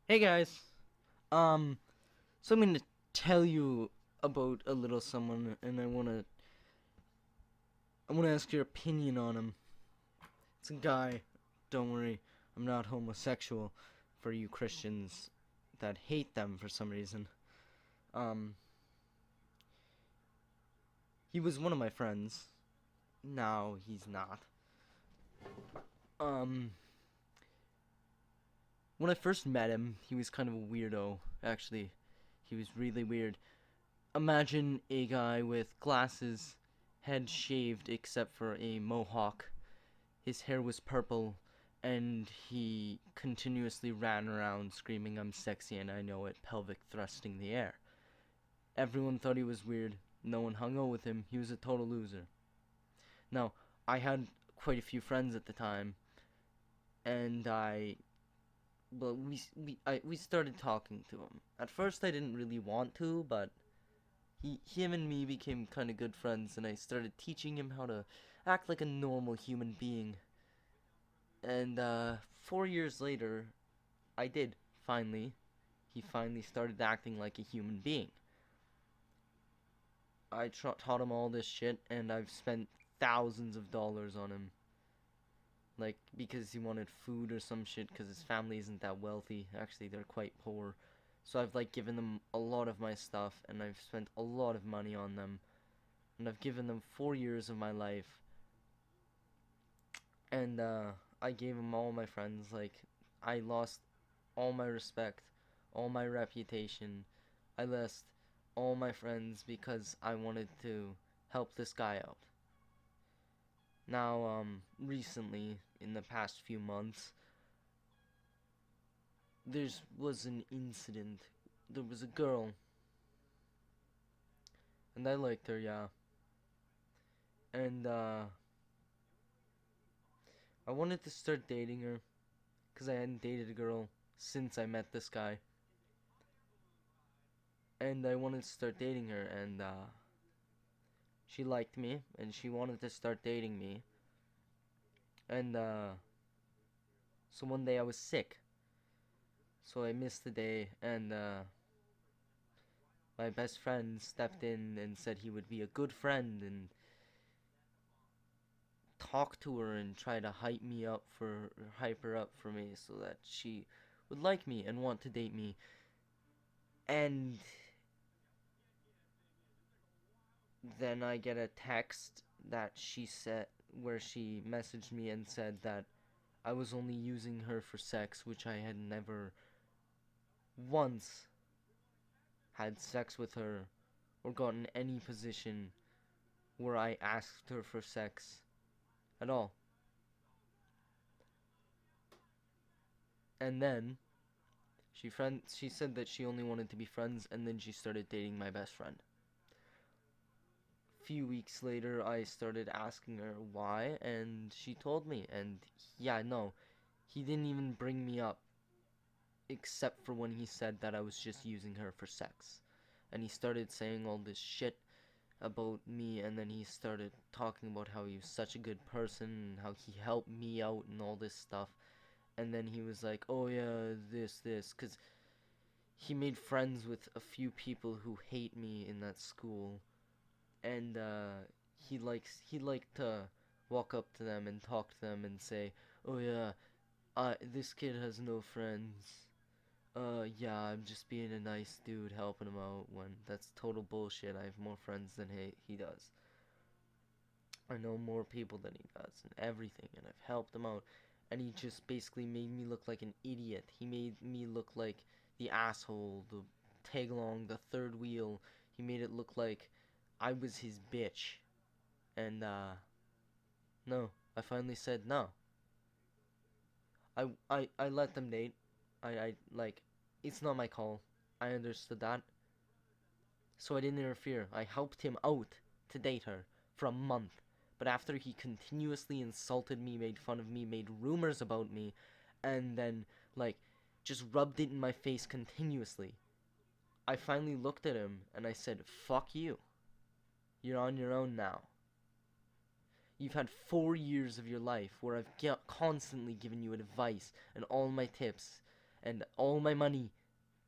Hey guys. Um, so I'm gonna tell you about a little someone, and I wanna ask your opinion on him. It's a guy. Don't worry, I'm not homosexual. For you Christians that hate them for some reason. Um, he was one of my friends. Now he's not. Um, when I first met him, he was kind of a weirdo. Actually, he was really weird. Imagine a guy with glasses, head shaved except for a mohawk. His hair was purple, and he continuously ran around screaming, "I'm sexy and I know it," pelvic thrusting the air. Everyone thought he was weird. No one hung out with him. He was a total loser. Now, I had quite a few friends at the time, and we started talking to him. At first, I didn't really want to, but him and me became kind of good friends, and I started teaching him how to act like a normal human being. And 4 years later, I did finally. He finally started acting like a human being. I taught him all this shit, and I've spent thousands of dollars on him. Like, because he wanted food or some shit, because his family isn't that wealthy. Actually, they're quite poor. So I've, like, given them a lot of my stuff, and I've spent a lot of money on them. And I've given them 4 years of my life. And I gave him all my friends. Like, I lost all my respect, all my reputation. I lost all my friends because I wanted to help this guy out. Now, recently, in the past few months, there was an incident. There was a girl, and I liked her, yeah. And, I wanted to start dating her, because I hadn't dated a girl since I met this guy. And I wanted to start dating her, and, she liked me, and she wanted to start dating me. And, so one day I was sick, so I missed the day, and, my best friend stepped in and said he would be a good friend and talk to her and try to hype her up for me so that she would like me and want to date me. And then I get a text that she said, where she messaged me and said that I was only using her for sex, which I had never once had sex with her or gotten any position where I asked her for sex at all. And then she said that she only wanted to be friends, and then she started dating my best friend. A few weeks later, I started asking her why, and she told me. And yeah, no, he didn't even bring me up, except for when he said that I was just using her for sex. And he started saying all this shit about me, and then he started talking about how he was such a good person and how he helped me out and all this stuff. And then he was like, "Oh yeah, this," because he made friends with a few people who hate me in that school, and he liked to walk up to them and talk to them and say, "Oh yeah, this kid has no friends. Yeah, I'm just being a nice dude helping him out," when that's total bullshit. I have more friends than he does. I know more people than he does and everything, and I've helped him out. And he just basically made me look like an idiot. He made me look like the asshole, the tag along, the third wheel. He made it look like I was his bitch. And, no. I finally said no. I let them date. Like, it's not my call. I understood that. So I didn't interfere. I helped him out to date her for a month. But after he continuously insulted me, made fun of me, made rumors about me, and then, like, just rubbed it in my face continuously, I finally looked at him and I said, "Fuck you. You're on your own now. You've had 4 years of your life where I've constantly given you advice and all my tips, and all my money,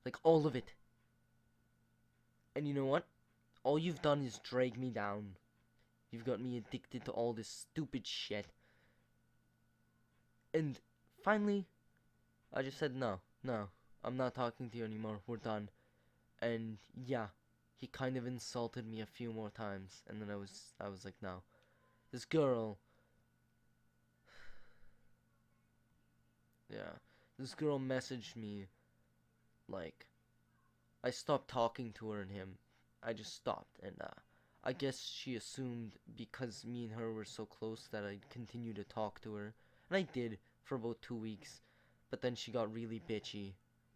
like all of it. And you know what? All you've done is drag me down. You've got me addicted to all this stupid shit. And finally, I just said, no, no, I'm not talking to you anymore. We're done. And yeah, he kind of insulted me a few more times, and then I was like, no. This girl, yeah, this girl messaged me, like, I stopped talking to her and him. I just stopped, and I guess she assumed because me and her were so close that I'd continue to talk to her, and I did for about 2 weeks. But then she got really bitchy,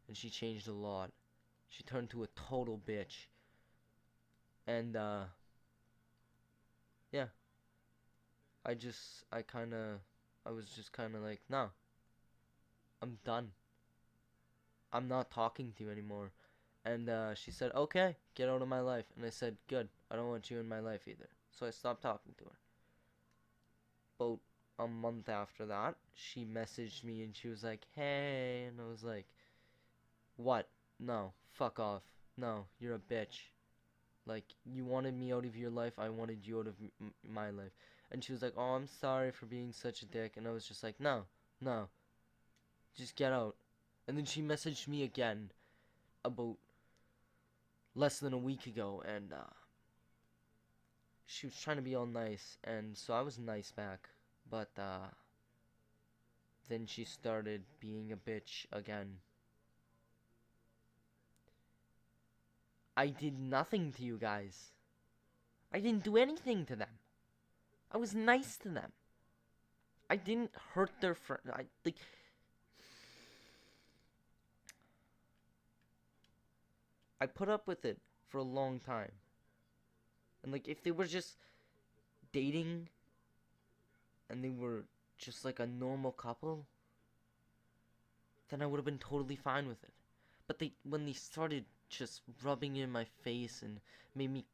and she changed a lot. She turned to a total bitch, and yeah, I was just kind of like, no, I'm done. I'm not talking to you anymore. And she said, okay, get out of my life. And I said, good, I don't want you in my life either. So I stopped talking to her. About a month after that, she messaged me and she was like, hey. And I was like, what? No, fuck off. No, you're a bitch. Like, you wanted me out of your life, I wanted you out of my life. And she was like, oh, I'm sorry for being such a dick. And I was just like, no, no, just get out. And then she messaged me again about less than a week ago, and she was trying to be all nice, and so I was nice back, but then she started being a bitch again. I did nothing to you guys. I didn't do anything to them. I was nice to them. I didn't hurt their friend. I put up with it for a long time. And like if they were just dating and they were just like a normal couple, then I would have been totally fine with it. But when they started just rubbing in my face and made me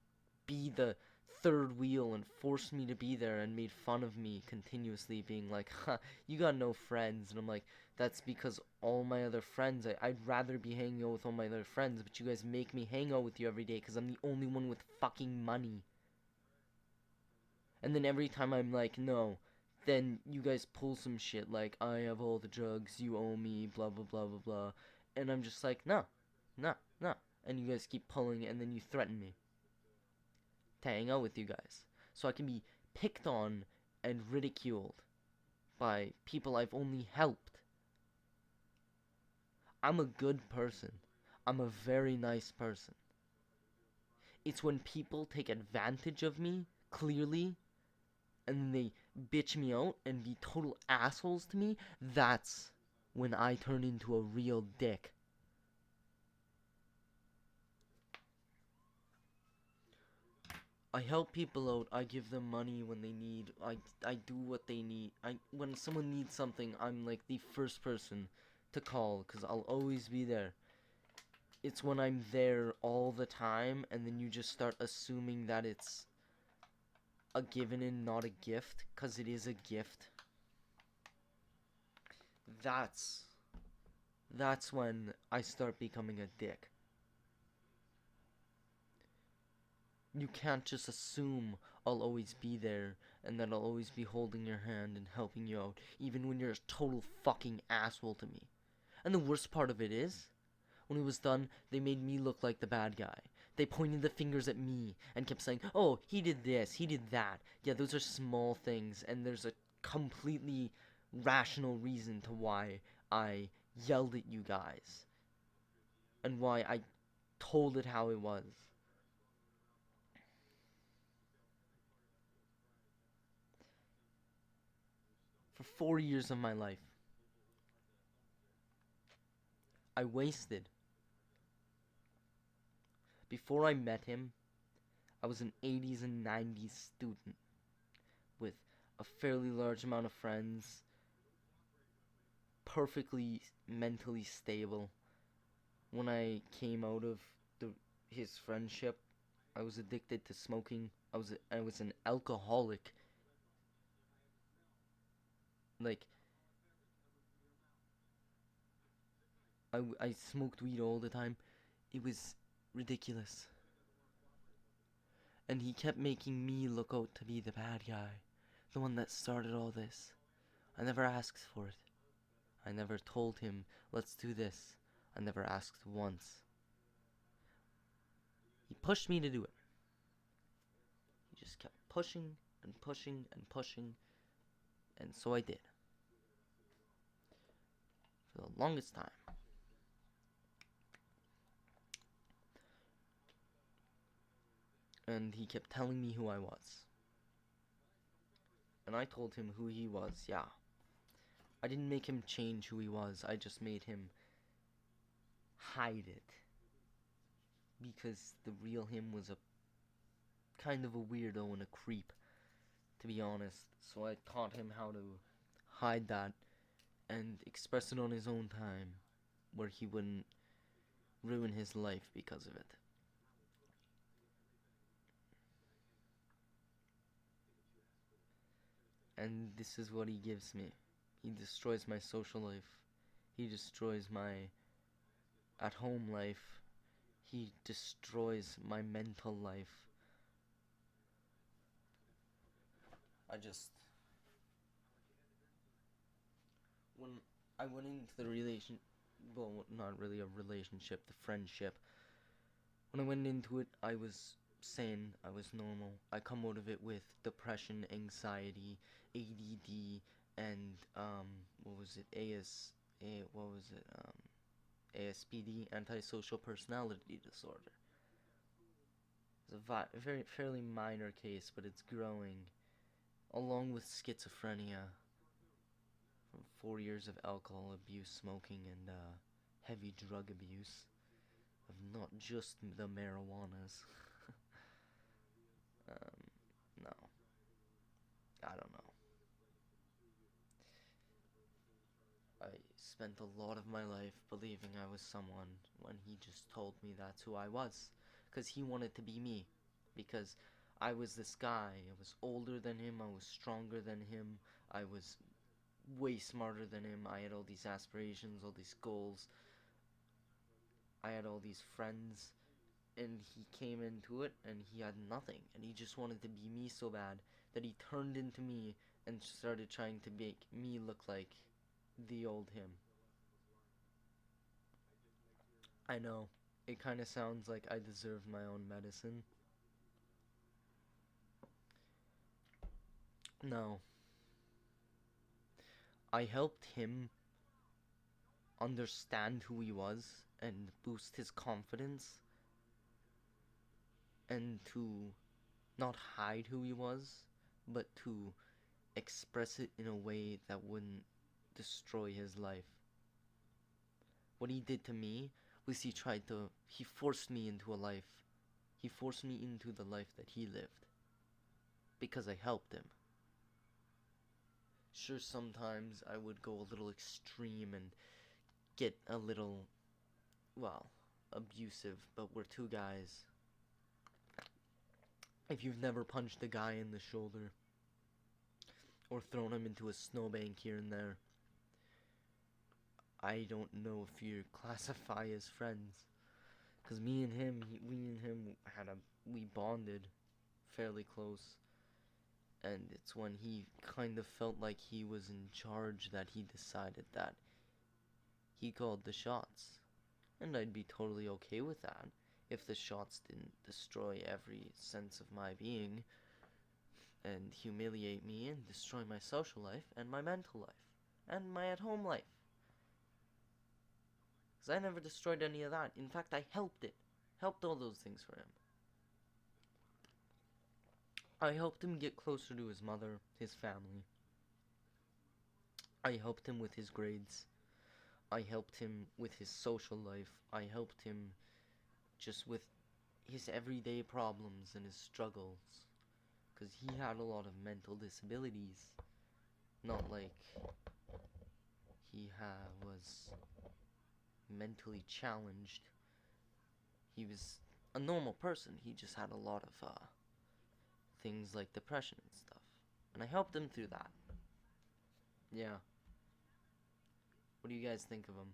be the third wheel and forced me to be there and made fun of me continuously, being like, huh, you got no friends. And I'm like, that's because all my other friends, I'd rather be hanging out with all my other friends, but you guys make me hang out with you every day because I'm the only one with fucking money. And then every time I'm like, no, then you guys pull some shit like, I have all the drugs, you owe me, blah, blah, blah, blah, blah. And I'm just like, no, no, no. And you guys keep pulling, and then you threaten me to hang out with you guys. So I can be picked on and ridiculed by people I've only helped. I'm a good person. I'm a very nice person. It's when people take advantage of me, clearly, and they bitch me out and be total assholes to me, that's when I turn into a real dick. I help people out. I give them money when they need. I do what they need. When someone needs something, I'm like the first person to call because I'll always be there. It's when I'm there all the time and then you just start assuming that it's a given and not a gift because it is a gift. That's when I start becoming a dick. You can't just assume I'll always be there and that I'll always be holding your hand and helping you out, even when you're a total fucking asshole to me. And the worst part of it is, when it was done, they made me look like the bad guy. They pointed the fingers at me and kept saying, oh, he did this, he did that. Yeah, those are small things, and there's a completely rational reason to why I yelled at you guys. And why I told it how it was. For 4 years of my life, I wasted. Before I met him, I was an 80s and 90s student with a fairly large amount of friends, perfectly mentally stable. When I came out of his friendship, I was addicted to smoking. I was an alcoholic. Like I smoked weed all the time. It was ridiculous. And he kept making me look out to be the bad guy, the one that started all this. I never asked for it. I never told him, let's do this. I never asked once. He pushed me to do it. He just kept pushing and pushing and pushing, and so I did. For the longest time. And he kept telling me who I was. And I told him who he was, yeah. I didn't make him change who he was, I just made him hide it. Because the real him was a kind of a weirdo and a creep, to be honest. So I taught him how to hide that and express it on his own time, where he wouldn't ruin his life because of it. And this is what he gives me. He destroys my social life. He destroys my at-home life. He destroys my mental life. When I went into the well, not really a relationship, the friendship. When I went into it, I was sane, I was normal. I come out of it with depression, anxiety, ADD, and what was it? ASPD, antisocial personality disorder. It's a very fairly minor case, but it's growing, along with schizophrenia from 4 years of alcohol abuse, smoking, and heavy drug abuse of not just the marijuanas. No, I don't know. I spent a lot of my life believing I was someone when he just told me that's who I was. Because he wanted to be me. Because I was this guy. I was older than him. I was stronger than him. I was way smarter than him. I had all these aspirations, all these goals. I had all these friends. And he came into it and he had nothing. And he just wanted to be me so bad that he turned into me and started trying to make me look like the old him. I know, it kind of sounds like I deserve my own medicine. No, I helped him understand who he was and boost his confidence and to not hide who he was, but to express it in a way that wouldn't destroy his life. What he did to me was he forced me into a life. He forced me into the life that he lived. Because I helped him. Sure, sometimes I would go a little extreme and get a little, well, abusive, but we're two guys. If you've never punched a guy in the shoulder, or thrown him into a snowbank here and there, I don't know if you classify as friends. Cause we and him we bonded fairly close. And it's when he kind of felt like he was in charge that he decided that he called the shots. And I'd be totally okay with that if the shots didn't destroy every sense of my being and humiliate me and destroy my social life and my mental life and my at-home life. Because I never destroyed any of that. In fact, I helped it. Helped all those things for him. I helped him get closer to his mother, his family. I helped him with his grades. I helped him with his social life. I helped him just with his everyday problems and his struggles. Because he had a lot of mental disabilities. Not like he was mentally challenged. He was a normal person. He just had a lot of things like depression and stuff. And I helped him through that. Yeah. What do you guys think of him?